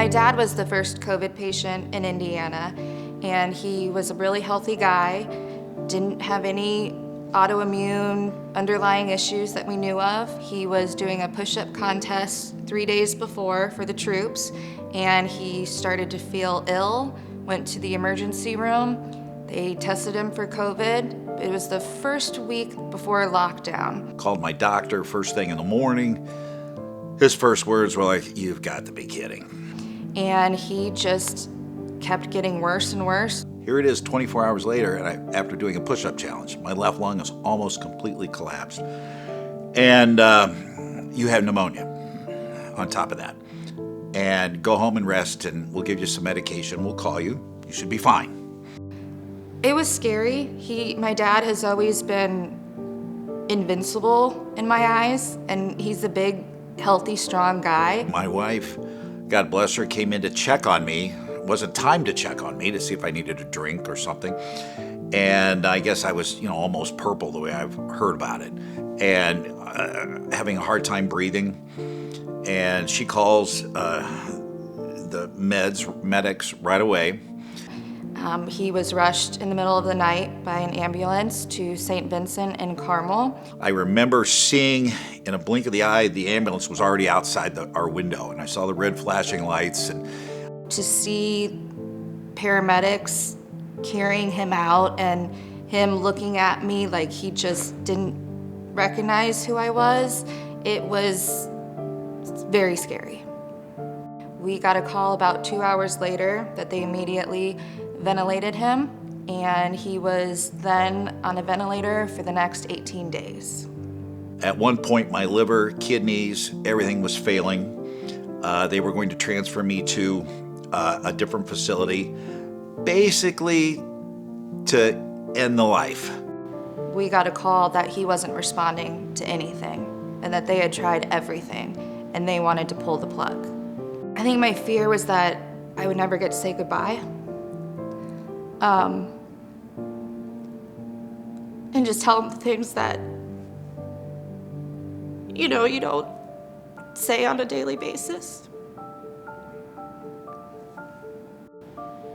dad was the first COVID patient in Indiana, and he was a really healthy guy, didn't have any autoimmune underlying issues that we knew of. He was doing a push-up contest 3 days before for the troops, and he started to feel ill, went to the emergency room. They tested him for COVID. It was the first week before lockdown. Called my doctor first thing in the morning. His first words were like, "You've got to be kidding." And he just kept getting worse and worse. Here it is 24 hours later, and after doing a push-up challenge, my left lung is almost completely collapsed. And you have pneumonia on top of that. And go home and rest, and we'll give you some medication. We'll call you. You should be fine. It was scary. My dad has always been invincible in my eyes, and he's a big, healthy, strong guy. My wife, God bless her, came in to check on me. It wasn't time to check on me to see if I needed a drink or something. And I guess I was, almost purple the way I've heard about it. And having a hard time breathing. And she calls the medics right away. He was rushed in the middle of the night by an ambulance to St. Vincent in Carmel. I remember seeing in a blink of the eye, the ambulance was already outside our window, and I saw the red flashing lights. And to see paramedics carrying him out and him looking at me like he just didn't recognize who I was, it was very scary. We got a call about 2 hours later that they immediately ventilated him, and he was then on a ventilator for the next 18 days. At one point, my liver, kidneys, everything was failing. They were going to transfer me to a different facility, basically to end the life. We got a call that he wasn't responding to anything and that they had tried everything and they wanted to pull the plug. I think my fear was that I would never get to say goodbye. And just tell him the things that, you don't say on a daily basis.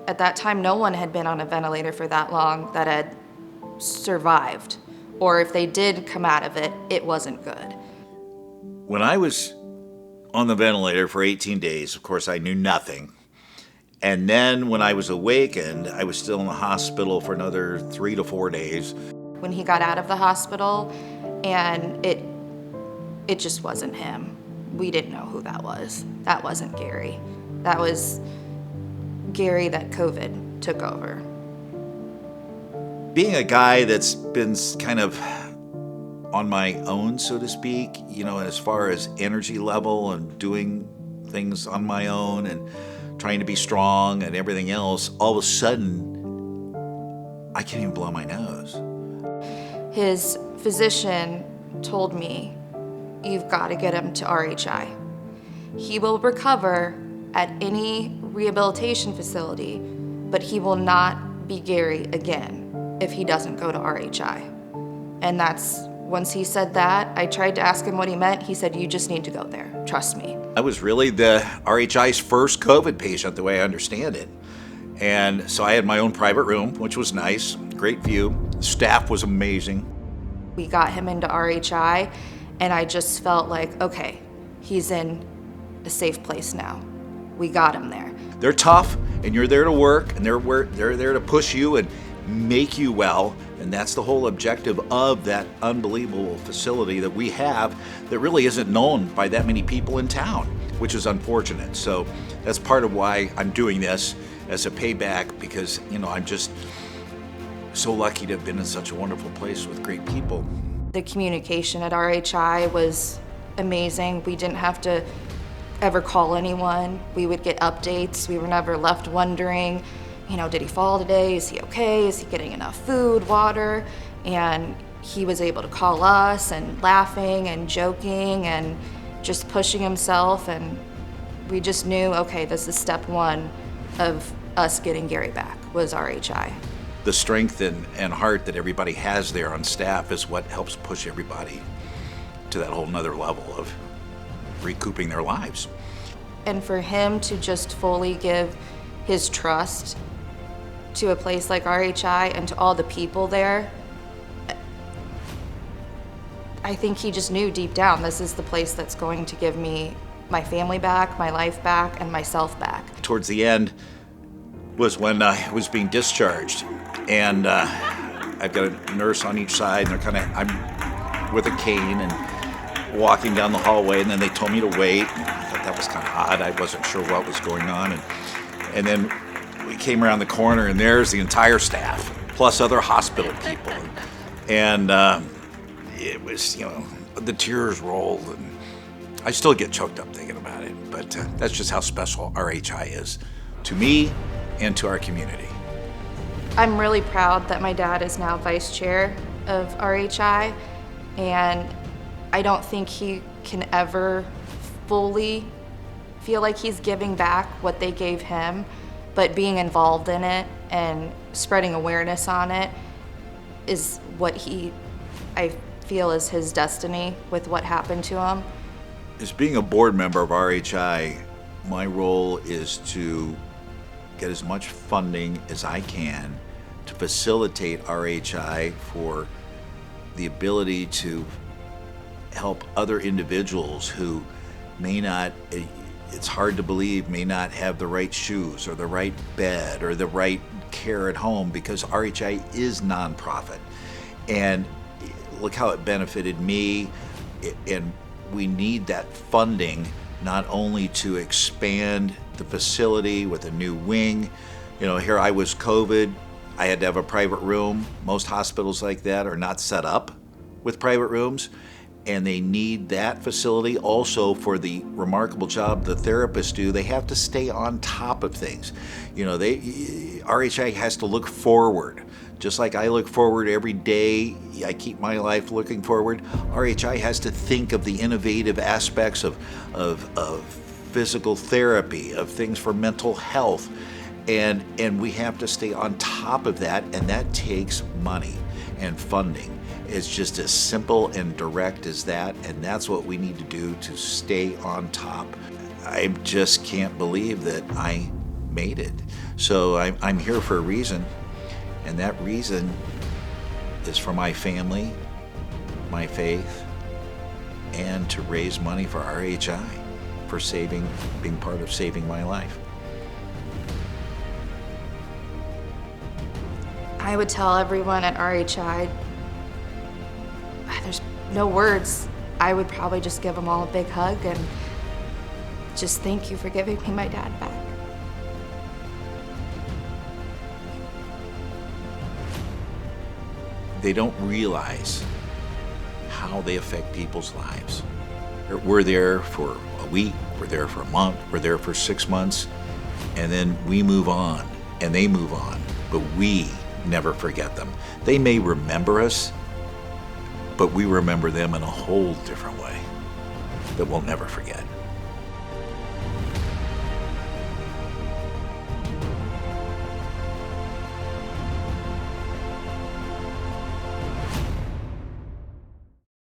At that time, no one had been on a ventilator for that long that had survived. Or if they did come out of it, it wasn't good. When I was on the ventilator for 18 days, of course, I knew nothing. And then when I was awakened, I was still in the hospital for another 3 to 4 days. When he got out of the hospital, and it just wasn't him. We didn't know who that was. That wasn't Gary. That was Gary that COVID took over. Being a guy that's been kind of on my own, so to speak, as far as energy level and doing things on my own and trying to be strong and everything else, all of a sudden, I can't even blow my nose. His physician told me, "You've got to get him to RHI. He will recover at any rehabilitation facility, but he will not be Gary again if he doesn't go to RHI." And once he said that, I tried to ask him what he meant. He said, "You just need to go there. Trust me." I was really the RHI's first COVID patient, the way I understand it. And so I had my own private room, which was nice, great view. Staff was amazing. We got him into RHI, and I just felt like, okay, he's in a safe place now. We got him there. They're tough, and you're there to work, and they're there to push you and make you well. And that's the whole objective of that unbelievable facility that we have that really isn't known by that many people in town, which is unfortunate. So that's part of why I'm doing this as a payback, because, I'm just so lucky to have been in such a wonderful place with great people. The communication at RHI was amazing. We didn't have to ever call anyone. We would get updates. We were never left wondering, did he fall today? Is he okay? Is he getting enough food, water? And he was able to call us and laughing and joking and just pushing himself. And we just knew, okay, this is step one of us getting Gary back, was RHI. The strength and heart that everybody has there on staff is what helps push everybody to that whole nother level of recouping their lives. And for him to just fully give his trust to a place like RHI and to all the people there, I think he just knew deep down, this is the place that's going to give me my family back, my life back, and myself back. Towards the end was when I was being discharged, and I've got a nurse on each side, and I'm with a cane and walking down the hallway, and then they told me to wait. I thought that was kind of odd. I wasn't sure what was going on, and then we came around the corner, and there's the entire staff, plus other hospital people, and it was, the tears rolled, and I still get choked up thinking about it, but that's just how special RHI is to me and to our community. I'm really proud that my dad is now vice chair of RHI, and I don't think he can ever fully feel like he's giving back what they gave him, but being involved in it and spreading awareness on it is what I feel is his destiny with what happened to him. As being a board member of RHI, my role is to get as much funding as I can to facilitate RHI for the ability to help other individuals who may not, it's hard to believe, may not have the right shoes or the right bed or the right care at home, because RHI is nonprofit. And look how it benefited me, and we need that funding not only to expand the facility with a new wing. Here I was COVID, I had to have a private room. Most hospitals like that are not set up with private rooms, and they need that facility also for the remarkable job the therapists do. They have to stay on top of things. RHI has to look forward. Just like I look forward every day, I keep my life looking forward. RHI has to think of the innovative aspects of physical therapy, of things for mental health, and we have to stay on top of that, and that takes money and funding. It's just as simple and direct as that, and that's what we need to do to stay on top. I just can't believe that I made it. So I'm here for a reason. And that reason is for my family, my faith, and to raise money for RHI, for being part of saving my life. I would tell everyone at RHI, there's no words. I would probably just give them all a big hug and just thank you for giving me my dad back. They don't realize how they affect people's lives. We're there for a week, we're there for a month, we're there for 6 months, and then we move on, and they move on, but we never forget them. They may remember us, but we remember them in a whole different way that we'll never forget.